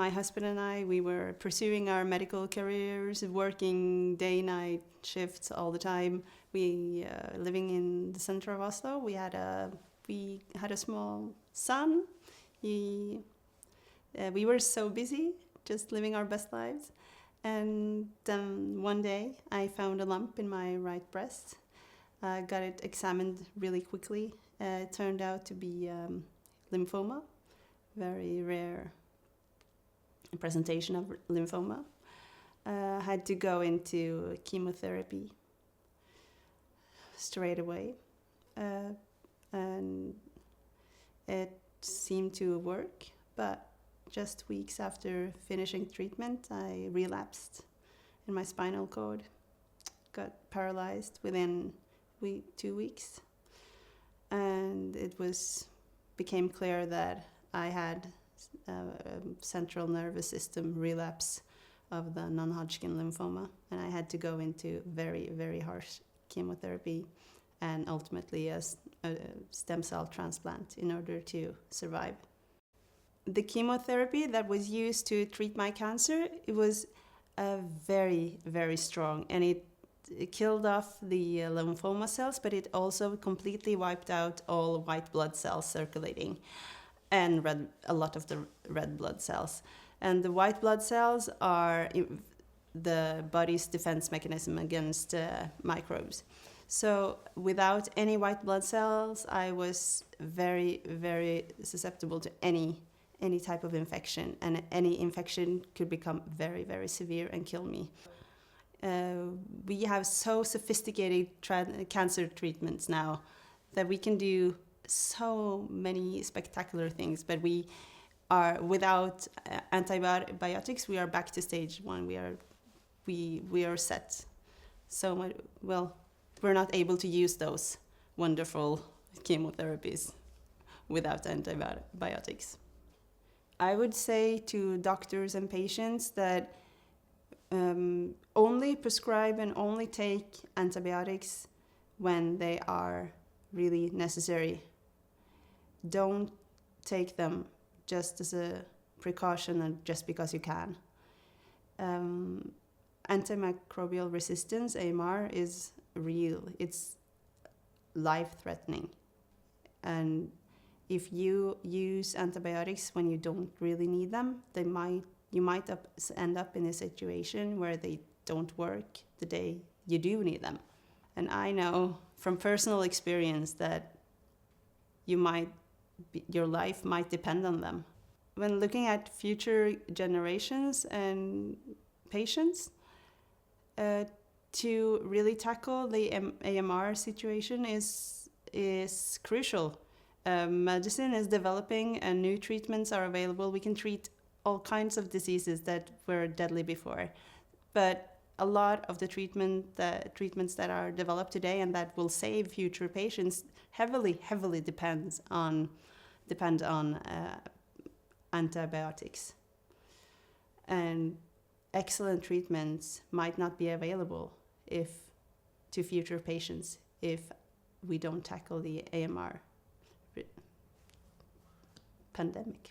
my husband and I, we were pursuing our medical careers, working day-night shifts all the time. We living in the center of Oslo. We had a small son. We were so busy, just living our best lives. And one day, I found a lump in my right breast. Got it examined really quickly. It turned out to be lymphoma, very rare presentation of lymphoma. Had to go into chemotherapy straight away. And it seemed to work, but just weeks after finishing treatment, I relapsed in my spinal cord. Got paralyzed within 2 weeks. And it became clear that I had central nervous system relapse of the non-Hodgkin lymphoma, and I had to go into very, very harsh chemotherapy and ultimately a stem cell transplant in order to survive. The chemotherapy that was used to treat my cancer, it was very, very strong, and it killed off the lymphoma cells, but it also completely wiped out all white blood cells circulating and a lot of the red blood cells. And the white blood cells are the body's defense mechanism against microbes. So without any white blood cells, I was very, very susceptible to any type of infection, and any infection could become very, very severe and kill me. We have so sophisticated cancer treatments now that we can do so many spectacular things, but we are without antibiotics. We are back to stage one. We are set. So well, we're not able to use those wonderful chemotherapies without antibiotics. I would say to doctors and patients that only prescribe and only take antibiotics when they are really necessary. Don't take them just as a precaution and just because you can. Antimicrobial resistance, AMR, is real. It's life-threatening. And if you use antibiotics when you don't really need them, you might end up in a situation where they don't work the day you do need them. And I know from personal experience that your life might depend on them. When looking at future generations and patients, to really tackle the AMR situation is crucial. Medicine is developing and new treatments are available. We can treat all kinds of diseases that were deadly before. But a lot of the treatments that are developed today and that will save future patients heavily depend on antibiotics. And excellent treatments might not be available to future patients if we don't tackle the AMR pandemic.